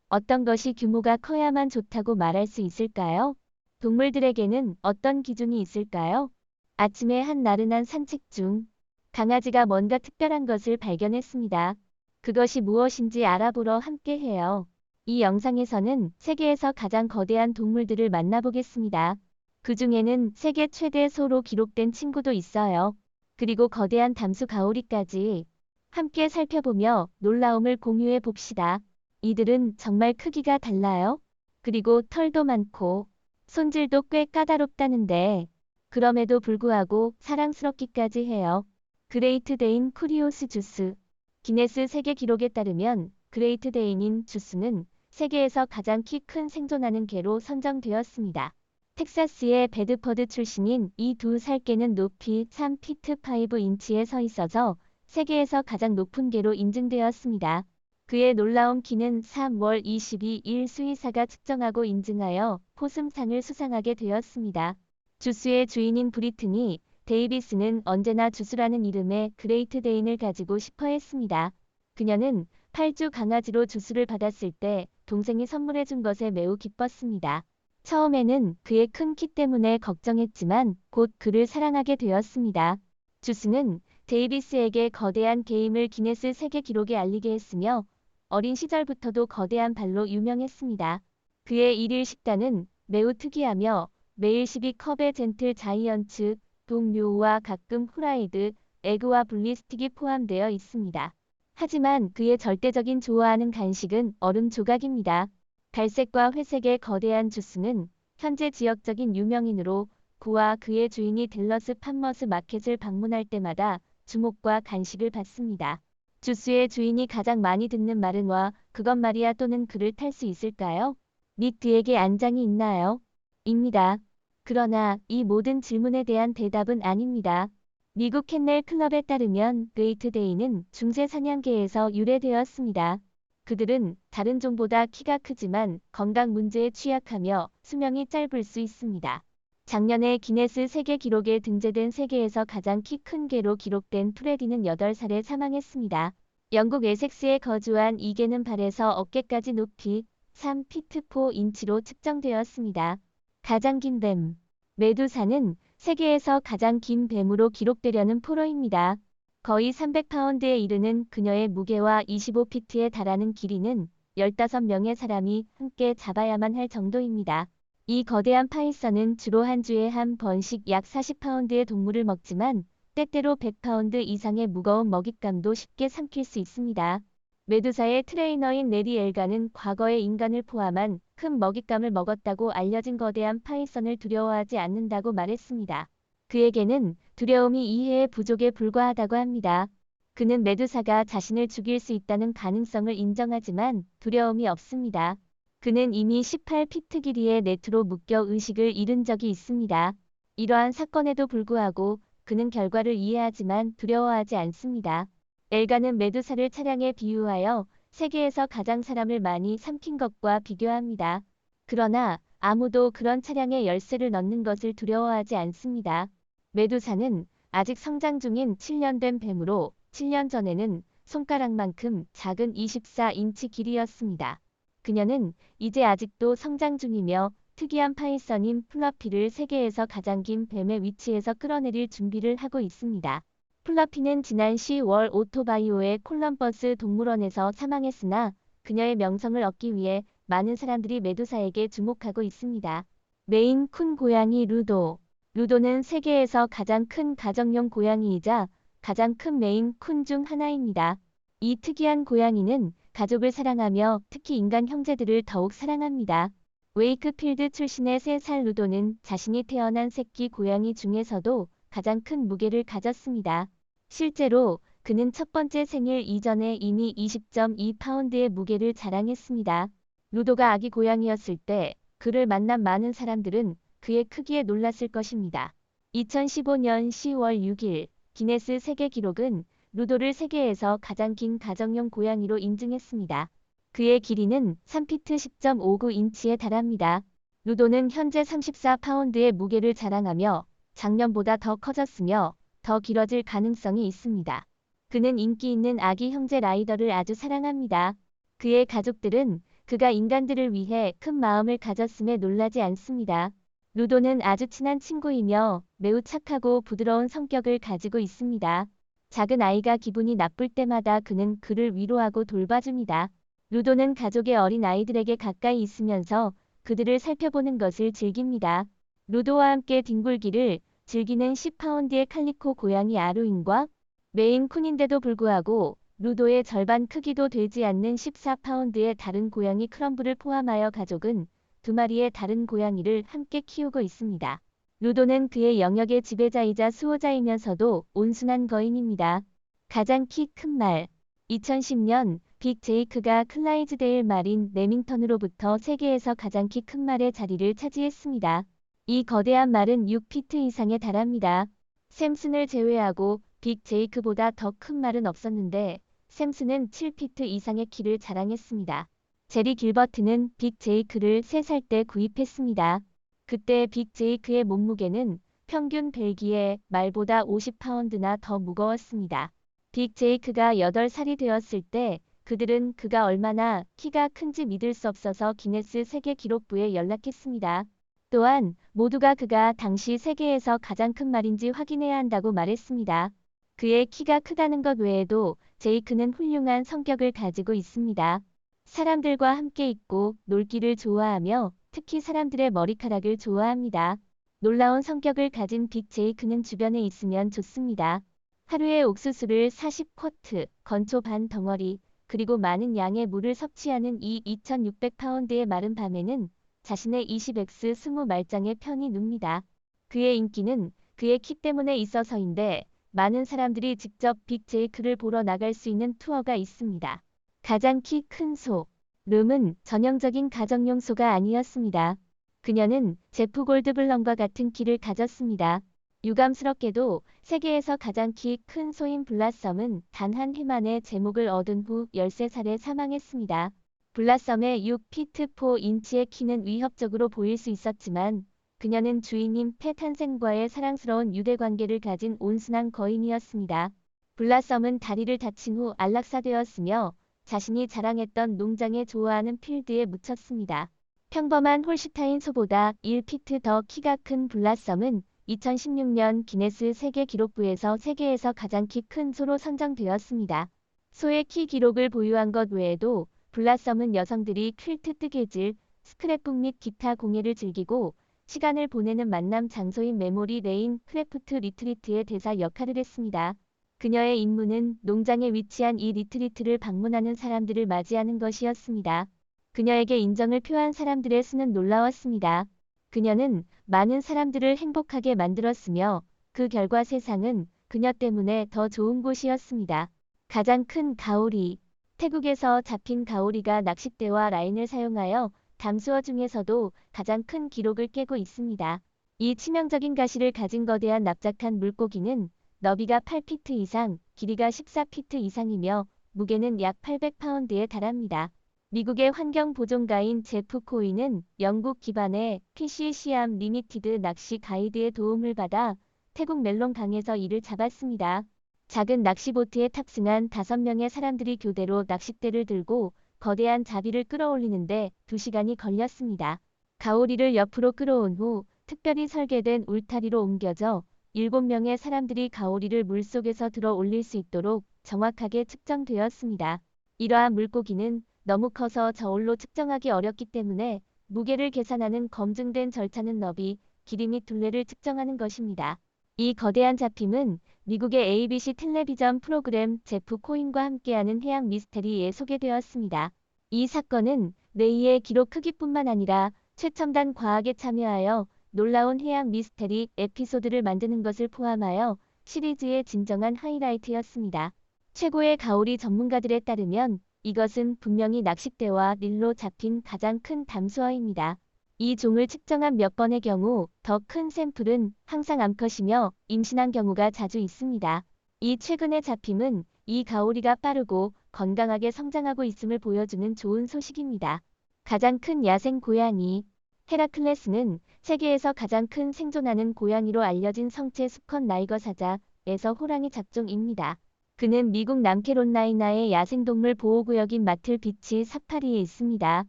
어떤 것이 규모가 커야만 좋다고 말할 수 있을까요? 동물들에게는 어떤 기준이 있을까요? 아침에 한 나른한 산책 중 강아지가 뭔가 특별한 것을 발견했습니다. 그것이 무엇인지 알아보러 함께 해요. 이 영상에서는 세계에서 가장 거대한 동물들을 만나보겠습니다. 그 중에는 세계 최대 소로 기록된 친구도 있어요. 그리고 거대한 담수 가오리까지 함께 살펴보며 놀라움을 공유해 봅시다. 이들은 정말 크기가 달라요. 그리고 털도 많고 손질도 꽤 까다롭다는데 그럼에도 불구하고 사랑스럽기까지 해요. 그레이트 데인 쿠리오스 주스. 기네스 세계 기록에 따르면 그레이트 데인인 주스는 세계에서 가장 키 큰 생존하는 개로 선정되었습니다. 텍사스의 베드퍼드 출신인 이 두 살개는 높이 3피트 5인치에 서 있어서 세계에서 가장 높은 개로 인증되었습니다. 그의 놀라운 키는 3월 22일 수의사가 측정하고 인증하여 포숨상을 수상하게 되었습니다. 주스의 주인인 브리트니 데이비스는 언제나 주스라는 이름의 그레이트 데인을 가지고 싶어 했습니다. 그녀는 8주 강아지로 주스를 받았을 때 동생이 선물해 준 것에 매우 기뻤습니다. 처음에는 그의 큰 키 때문에 걱정했지만 곧 그를 사랑하게 되었습니다. 주스는 데이비스에게 거대한 개임을 기네스 세계 기록에 알리게 했으며 어린 시절부터도 거대한 발로 유명했습니다. 그의 일일 식단은 매우 특이하며 매일 12컵의 젠틀 자이언츠 동료와 가끔 후라이드, 에그와 블리스틱이 포함되어 있습니다. 하지만 그의 절대적인 좋아하는 간식은 얼음 조각입니다. 갈색과 회색의 거대한 주스는 현재 지역적인 유명인으로 그와 그의 주인이 댈러스 팜머스 마켓을 방문할 때마다 주목과 간식을 받습니다. 주스의 주인이 가장 많이 듣는 말은 와, 그것 말이야 또는 그를 탈 수 있을까요? 닉 뒤에게 안장이 있나요? 입니다. 그러나 이 모든 질문에 대한 대답은 아닙니다. 미국 캔넬 클럽에 따르면 그레이트 데이는 중세 사냥개에서 유래되었습니다. 그들은 다른 종보다 키가 크지만 건강 문제에 취약하며 수명이 짧을 수 있습니다. 작년에 기네스 세계 기록에 등재된 세계에서 가장 키 큰 개로 기록된 프레디는 8살에 사망했습니다. 영국 에섹스에 거주한 이 개는 발에서 어깨까지 높이 3피트 4인치로 측정되었습니다. 가장 긴 뱀. 메두사는 세계에서 가장 긴 뱀으로 기록되려는 포로입니다. 거의 300파운드에 이르는 그녀의 무게와 25피트에 달하는 길이는 15명의 사람이 함께 잡아야만 할 정도입니다. 이 거대한 파이썬은 주로 한 주에 한 번씩 약 40파운드의 동물을 먹지만 때때로 100파운드 이상의 무거운 먹잇감도 쉽게 삼킬 수 있습니다. 메두사의 트레이너인 레리 엘가는 과거에 인간을 포함한 큰 먹잇감을 먹었다고 알려진 거대한 파이썬을 두려워하지 않는다고 말했습니다. 그에게는 두려움이 이해의 부족에 불과하다고 합니다. 그는 메두사가 자신을 죽일 수 있다는 가능성을 인정하지만 두려움이 없습니다. 그는 이미 18피트 길이의 네트로 묶여 의식을 잃은 적이 있습니다. 이러한 사건에도 불구하고 그는 결과를 이해하지만 두려워하지 않습니다. 엘가는 메두사를 차량에 비유하여 세계에서 가장 사람을 많이 삼킨 것과 비교합니다. 그러나 아무도 그런 차량에 열쇠를 넣는 것을 두려워하지 않습니다. 메두사는 아직 성장 중인 7년 된 뱀으로 7년 전에는 손가락만큼 작은 24인치 길이였습니다. 그녀는 이제 아직도 성장 중이며 특이한 파이썬인 플러피를 세계에서 가장 긴 뱀의 위치에서 끌어내릴 준비를 하고 있습니다. 플러피는 지난 10월 오토바이오의 콜럼버스 동물원에서 사망했으나 그녀의 명성을 얻기 위해 많은 사람들이 메두사에게 주목하고 있습니다. 메인 쿤 고양이 루도. 루도는 세계에서 가장 큰 가정용 고양이이자 가장 큰 메인 쿤 중 하나입니다. 이 특이한 고양이는 가족을 사랑하며 특히 인간 형제들을 더욱 사랑합니다. 웨이크필드 출신의 3살 루도는 자신이 태어난 새끼 고양이 중에서도 가장 큰 무게를 가졌습니다. 실제로 그는 첫 번째 생일 이전에 이미 20.2파운드의 무게를 자랑했습니다. 루도가 아기 고양이였을 때 그를 만난 많은 사람들은 그의 크기에 놀랐을 것입니다. 2015년 10월 6일 기네스 세계 기록은 루도를 세계에서 가장 긴 가정용 고양이로 인증했습니다. 그의 길이는 3피트 10.59인치에 달합니다. 루도는 현재 34파운드의 무게를 자랑하며 작년보다 더 커졌으며 더 길어질 가능성이 있습니다. 그는 인기 있는 아기 형제 라이더를 아주 사랑합니다. 그의 가족들은 그가 인간들을 위해 큰 마음을 가졌음에 놀라지 않습니다. 루도는 아주 친한 친구이며 매우 착하고 부드러운 성격을 가지고 있습니다. 작은 아이가 기분이 나쁠 때마다 그는 그를 위로하고 돌봐줍니다. 루도는 가족의 어린 아이들에게 가까이 있으면서 그들을 살펴보는 것을 즐깁니다. 루도와 함께 뒹굴기를 즐기는 10파운드의 칼리코 고양이 아루인과 메인 쿤인데도 불구하고 루도의 절반 크기도 되지 않는 14파운드의 다른 고양이 크럼블을 포함하여 가족은 2마리의 다른 고양이를 함께 키우고 있습니다. 루도는 그의 영역의 지배자이자 수호자이면서도 온순한 거인입니다. 가장 키 큰 말. 2010년 빅 제이크가 클라이즈데일 마린 레밍턴으로부터 세계에서 가장 키 큰 말의 자리를 차지했습니다. 이 거대한 말은 6피트 이상에 달합니다. 샘슨을 제외하고 빅 제이크보다 더 큰 말은 없었는데 샘슨은 7피트 이상의 키를 자랑했습니다. 제리 길버트는 빅 제이크를 3살 때 구입했습니다. 그때 빅 제이크의 몸무게는 평균 벨기에 말보다 50파운드나 더 무거웠습니다. 빅 제이크가 8살이 되었을 때 그들은 그가 얼마나 키가 큰지 믿을 수 없어서 기네스 세계 기록부에 연락했습니다. 또한 모두가 그가 당시 세계에서 가장 큰 말인지 확인해야 한다고 말했습니다. 그의 키가 크다는 것 외에도 제이크는 훌륭한 성격을 가지고 있습니다. 사람들과 함께 있고 놀기를 좋아하며 특히 사람들의 머리카락을 좋아합니다. 놀라운 성격을 가진 빅 제이크는 주변에 있으면 좋습니다. 하루에 옥수수를 40쿼트, 건초 반 덩어리, 그리고 많은 양의 물을 섭취하는 이 2600파운드의 마른 밤에는 자신의 20x 20말짱에 편히 눕니다. 그의 인기는 그의 키 때문에 있어서인데 많은 사람들이 직접 빅 제이크를 보러 나갈 수 있는 투어가 있습니다. 가장 키 큰 소. 룸은 전형적인 가정용 소가 아니었습니다. 그녀는 제프 골드블럼과 같은 키를 가졌습니다. 유감스럽게도 세계에서 가장 키 큰 소인 블라썸은 단 한 해 만에 제목을 얻은 후 13살에 사망했습니다. 블라썸의 6피트 4인치의 키는 위협적으로 보일 수 있었지만 그녀는 주인인 팻 한센과의 사랑스러운 유대관계를 가진 온순한 거인이었습니다. 블라썸은 다리를 다친 후 안락사되었으며 자신이 자랑했던 농장에 좋아하는 필드에 묻혔습니다. 평범한 홀슈타인 소보다 1피트 더 키가 큰 블라썸은 2016년 기네스 세계 기록부에서 세계에서 가장 키 큰 소로 선정되었습니다. 소의 키 기록을 보유한 것 외에도 블라썸은 여성들이 퀼트 뜨개질, 스크랩북 및 기타 공예를 즐기고 시간을 보내는 만남 장소인 메모리 레인 크래프트 리트리트의 대사 역할을 했습니다. 그녀의 임무는 농장에 위치한 이 리트리트를 방문하는 사람들을 맞이하는 것이었습니다. 그녀에게 인정을 표한 사람들의 수는 놀라웠습니다. 그녀는 많은 사람들을 행복하게 만들었으며 그 결과 세상은 그녀 때문에 더 좋은 곳이었습니다. 가장 큰 가오리. 태국에서 잡힌 가오리가 낚싯대와 라인을 사용하여 담수어 중에서도 가장 큰 기록을 깨고 있습니다. 이 치명적인 가시를 가진 거대한 납작한 물고기는 너비가 8피트 이상, 길이가 14피트 이상이며 무게는 약 800파운드에 달합니다. 미국의 환경보존가인 제프 코이는 영국 기반의 PCC암 리미티드 낚시 가이드의 도움을 받아 태국 멜롱강에서 이를 잡았습니다. 작은 낚시보트에 탑승한 5명의 사람들이 교대로 낚싯대를 들고 거대한 자비를 끌어올리는데 2시간이 걸렸습니다. 가오리를 옆으로 끌어온 후 특별히 설계된 울타리로 옮겨져 7명의 사람들이 가오리를 물속에서 들어 올릴 수 있도록 정확하게 측정되었습니다. 이러한 물고기는 너무 커서 저울로 측정하기 어렵기 때문에 무게를 계산하는 검증된 절차는 너비, 길이 및 둘레를 측정하는 것입니다. 이 거대한 잡힘은 미국의 ABC 텔레비전 프로그램 제프 코인과 함께하는 해양 미스테리에 소개되었습니다. 이 사건은 레이의 기록 크기뿐만 아니라 최첨단 과학에 참여하여 놀라운 해양 미스테리 에피소드를 만드는 것을 포함하여 시리즈의 진정한 하이라이트였습니다. 최고의 가오리 전문가들에 따르면 이것은 분명히 낚싯대와 릴로 잡힌 가장 큰 담수어입니다. 이 종을 측정한 몇 번의 경우 더 큰 샘플은 항상 암컷이며 임신한 경우가 자주 있습니다. 이 최근의 잡힘은 이 가오리가 빠르고 건강하게 성장하고 있음을 보여주는 좋은 소식입니다. 가장 큰 야생 고양이. 헤라클레스는 세계에서 가장 큰 생존하는 고양이로 알려진 성체 수컷 나이거 사자에서 호랑이 작종입니다. 그는 미국 남캐롤라이나의 야생동물 보호구역인 마틀 비치 사파리에 있습니다.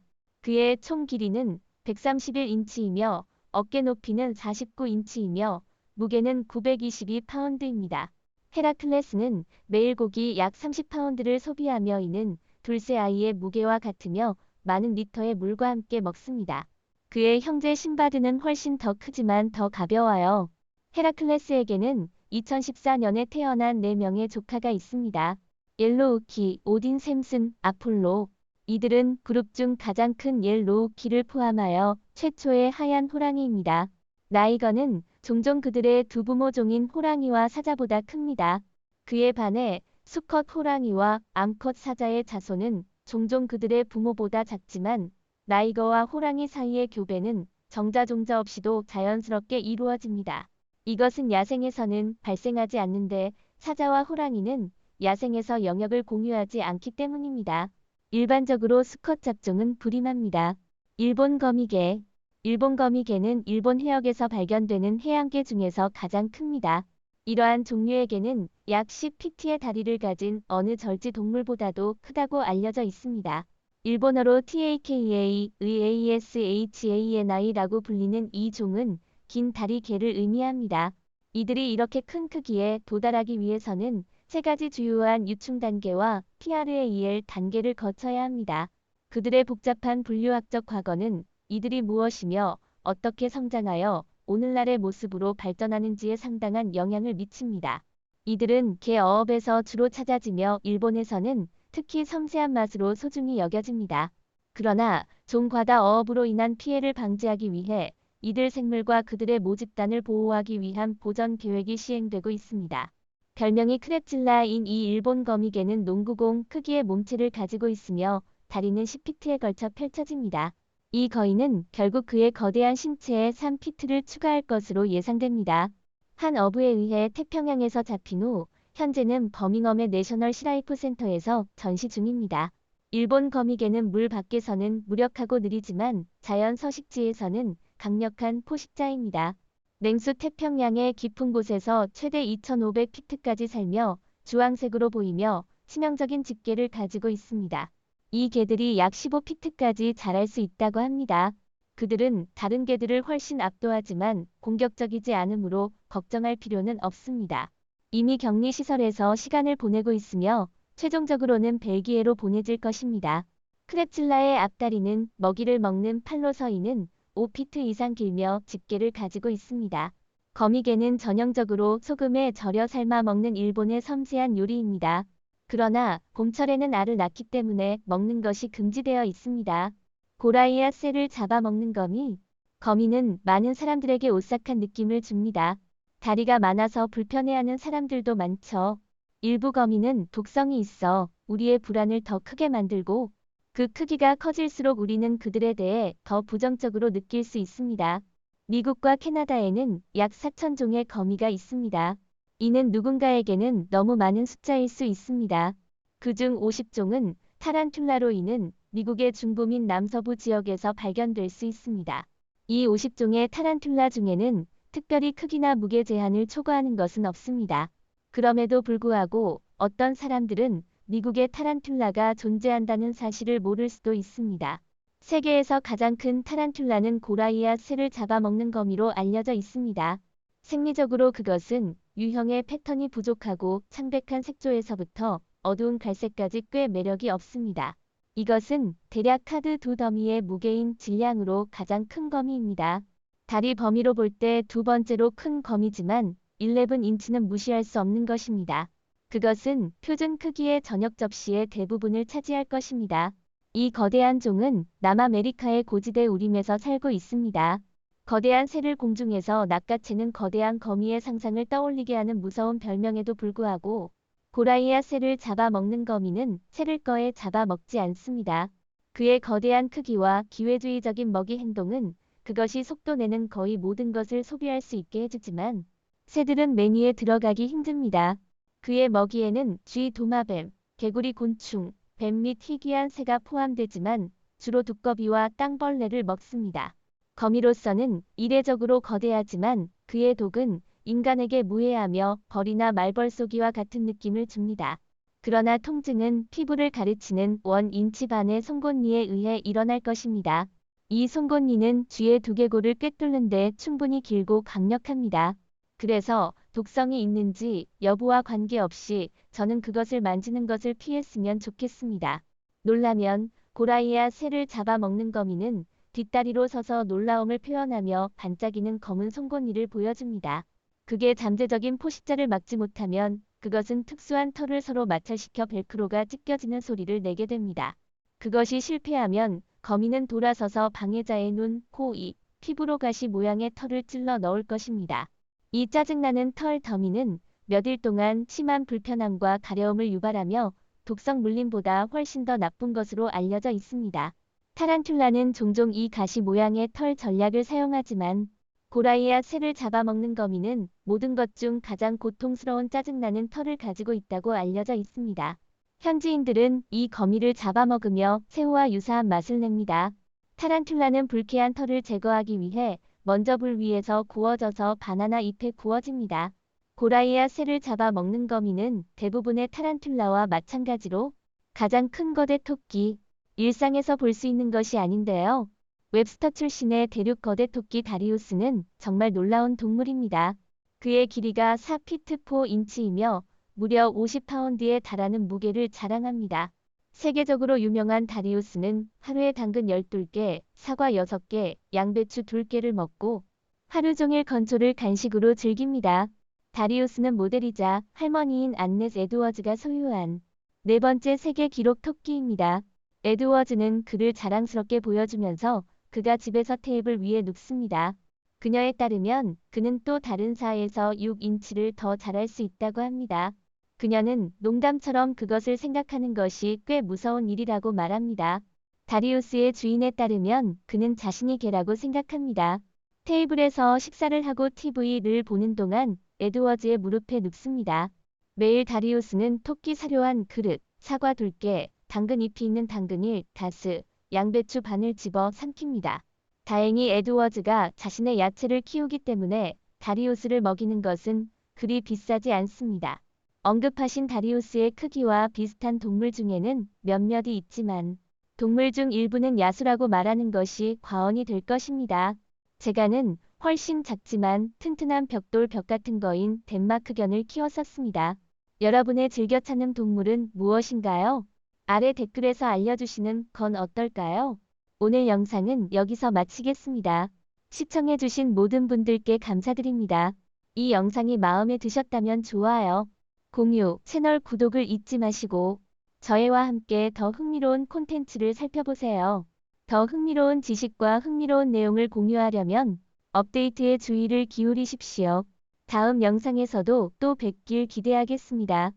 그의 총 길이는 131인치이며 어깨 높이는 49인치이며 무게는 922파운드입니다. 헤라클레스는 매일 고기 약 30파운드를 소비하며 이는 둘째 아이의 무게와 같으며 많은 리터의 물과 함께 먹습니다. 그의 형제 신바드는 훨씬 더 크지만 더 가벼워요. 헤라클레스에게는 2014년에 태어난 4명의 조카가 있습니다. 옐로우키, 오딘, 샘슨, 아폴로. 이들은 그룹 중 가장 큰 옐로우키를 포함하여 최초의 하얀 호랑이입니다. 라이거는 종종 그들의 두 부모종인 호랑이와 사자보다 큽니다. 그에 반해 수컷 호랑이와 암컷 사자의 자손은 종종 그들의 부모보다 작지만 라이거와 호랑이 사이의 교배는 정자종자 없이도 자연스럽게 이루어집니다. 이것은 야생에서는 발생하지 않는데 사자와 호랑이는 야생에서 영역을 공유하지 않기 때문입니다. 일반적으로 수컷 잡종은 불임합니다. 일본 거미개. 일본 거미개는 일본 해역에서 발견되는 해양개 중에서 가장 큽니다. 이러한 종류의 개는 약 10피트의 다리를 가진 어느 절지 동물보다도 크다고 알려져 있습니다. 일본어로 TAKEA의 ASHANI라고 불리는 이 종은 긴 다리 개를 의미합니다. 이들이 이렇게 큰 크기에 도달하기 위해서는 세 가지 주요한 유충 단계와 PRAL 단계를 거쳐야 합니다. 그들의 복잡한 분류학적 과거는 이들이 무엇이며 어떻게 성장하여 오늘날의 모습으로 발전하는지에 상당한 영향을 미칩니다. 이들은 개 어업에서 주로 찾아지며 일본에서는 특히 섬세한 맛으로 소중히 여겨집니다. 그러나 종 과다 어업으로 인한 피해를 방지하기 위해 이들 생물과 그들의 모집단을 보호하기 위한 보전 계획이 시행되고 있습니다. 별명이 크랩질라인 이 일본 거미개는 농구공 크기의 몸체를 가지고 있으며 다리는 10피트에 걸쳐 펼쳐집니다. 이 거인은 결국 그의 거대한 신체에 3피트를 추가할 것으로 예상됩니다. 한 어부에 의해 태평양에서 잡힌 후 현재는 버밍엄의 내셔널 시라이프 센터에서 전시 중입니다. 일본 거미개는 물 밖에서는 무력하고 느리지만 자연 서식지에서는 강력한 포식자입니다. 냉수 태평양의 깊은 곳에서 최대 2500피트까지 살며 주황색으로 보이며 치명적인 집게를 가지고 있습니다. 이 개들이 약 15피트까지 자랄 수 있다고 합니다. 그들은 다른 개들을 훨씬 압도하지만 공격적이지 않으므로 걱정할 필요는 없습니다. 이미 격리시설에서 시간을 보내고 있으며 최종적으로는 벨기에로 보내질 것입니다. 크랩질라의 앞다리는 먹이를 먹는 팔로 서 있는 5피트 이상 길며 집게를 가지고 있습니다. 거미개는 전형적으로 소금에 절여 삶아 먹는 일본의 섬세한 요리입니다. 그러나 봄철에는 알을 낳기 때문에 먹는 것이 금지되어 있습니다. 고라이아 쇠를 잡아먹는 거미. 거미는 많은 사람들에게 오싹한 느낌을 줍니다. 다리가 많아서 불편해하는 사람들도 많죠. 일부 거미는 독성이 있어 우리의 불안을 더 크게 만들고 그 크기가 커질수록 우리는 그들에 대해 더 부정적으로 느낄 수 있습니다. 미국과 캐나다에는 약 4,000종의 거미가 있습니다. 이는 누군가에게는 너무 많은 숫자일 수 있습니다. 그중 50종은 타란툴라로 이는 미국의 중부 및 남서부 지역에서 발견될 수 있습니다. 이 50종의 타란툴라 중에는 특별히 크기나 무게 제한을 초과하는 것은 없습니다. 그럼에도 불구하고 어떤 사람들은 미국의 타란툴라가 존재한다는 사실을 모를 수도 있습니다. 세계에서 가장 큰 타란툴라는 고라이아 새를 잡아먹는 거미로 알려져 있습니다. 생리적으로 그것은 유형의 패턴이 부족하고 창백한 색조에서부터 어두운 갈색까지 꽤 매력이 없습니다. 이것은 대략 카드 두 더미의 무게인 질량으로 가장 큰 거미입니다. 다리 범위로 볼 때 두 번째로 큰 거미지만 11인치는 무시할 수 없는 것입니다. 그것은 표준 크기의 저녁 접시의 대부분을 차지할 것입니다. 이 거대한 종은 남아메리카의 고지대 우림에서 살고 있습니다. 거대한 새를 공중에서 낚아채는 거대한 거미의 상상을 떠올리게 하는 무서운 별명에도 불구하고 고라이아 새를 잡아먹는 거미는 새를 꺼에 잡아먹지 않습니다. 그의 거대한 크기와 기회주의적인 먹이 행동은 그것이 속도 내는 거의 모든 것을 소비할 수 있게 해주지만 새들은 메뉴에 들어가기 힘듭니다. 그의 먹이에는 쥐, 도마뱀, 개구리, 곤충, 뱀 및 희귀한 새가 포함되지만 주로 두꺼비와 땅벌레를 먹습니다. 거미로서는 이례적으로 거대하지만 그의 독은 인간에게 무해하며 벌이나 말벌 쏘기와 같은 느낌을 줍니다. 그러나 통증은 피부를 가르치는 원인치 반의 송곳니에 의해 일어날 것입니다. 이 송곳니는 쥐의 두개골을 꿰뚫는데 충분히 길고 강력합니다. 그래서 독성이 있는지 여부와 관계없이 저는 그것을 만지는 것을 피했으면 좋겠습니다. 놀라면 고라이와 새를 잡아먹는 거미는 뒷다리로 서서 놀라움을 표현하며 반짝이는 검은 송곳니를 보여줍니다. 그게 잠재적인 포식자를 막지 못하면 그것은 특수한 털을 서로 마찰시켜 벨크로가 찢겨지는 소리를 내게 됩니다. 그것이 실패하면 거미는 돌아서서 방해자의 눈, 코, 입, 피부로 가시 모양의 털을 찔러 넣을 것입니다. 이 짜증나는 털 더미는 몇 일 동안 심한 불편함과 가려움을 유발하며 독성 물림보다 훨씬 더 나쁜 것으로 알려져 있습니다. 타란툴라는 종종 이 가시 모양의 털 전략을 사용하지만 고라이와 새를 잡아먹는 거미는 모든 것 중 가장 고통스러운 짜증나는 털을 가지고 있다고 알려져 있습니다. 현지인들은 이 거미를 잡아먹으며 새우와 유사한 맛을 냅니다. 타란툴라는 불쾌한 털을 제거하기 위해 먼저 불 위에서 구워져서 바나나 잎에 구워집니다. 고라이와 새를 잡아먹는 거미는 대부분의 타란툴라와 마찬가지로 가장 큰 거대 토끼, 일상에서 볼 수 있는 것이 아닌데요. 웹스터 출신의 대륙 거대 토끼 다리우스는 정말 놀라운 동물입니다. 그의 길이가 4피트 4인치이며 무려 50파운드에 달하는 무게를 자랑합니다. 세계적으로 유명한 다리우스는 하루에 당근 12개, 사과 6개, 양배추 2개를 먹고 하루 종일 건초를 간식으로 즐깁니다. 다리우스는 모델이자 할머니인 안넷 에드워즈가 소유한 네 번째 세계 기록 토끼입니다. 에드워즈는 그를 자랑스럽게 보여주면서 그가 집에서 테이블 위에 눕습니다. 그녀에 따르면 그는 또 다른 사에서 6인치를 더 자랄 수 있다고 합니다. 그녀는 농담처럼 그것을 생각하는 것이 꽤 무서운 일이라고 말합니다. 다리우스의 주인에 따르면 그는 자신이 개라고 생각합니다. 테이블에서 식사를 하고 TV를 보는 동안 에드워즈의 무릎에 눕습니다. 매일 다리우스는 토끼 사료한 그릇, 사과 2개, 당근 잎이 있는 당근일 5, 양배추 반을 집어 삼킵니다. 다행히 에드워즈가 자신의 야채를 키우기 때문에 다리우스를 먹이는 것은 그리 비싸지 않습니다. 언급하신 다리우스의 크기와 비슷한 동물 중에는 몇몇이 있지만 동물 중 일부는 야수라고 말하는 것이 과언이 될 것입니다. 제가는 훨씬 작지만 튼튼한 벽돌 벽 같은 거인 덴마크견을 키웠었습니다. 여러분의 즐겨 찾는 동물은 무엇인가요? 아래 댓글에서 알려주시는 건 어떨까요? 오늘 영상은 여기서 마치겠습니다. 시청해주신 모든 분들께 감사드립니다. 이 영상이 마음에 드셨다면 좋아요, 공유, 채널 구독을 잊지 마시고 저희와 함께 더 흥미로운 콘텐츠를 살펴보세요. 더 흥미로운 지식과 흥미로운 내용을 공유하려면 업데이트에 주의를 기울이십시오. 다음 영상에서도 또 뵙길 기대하겠습니다.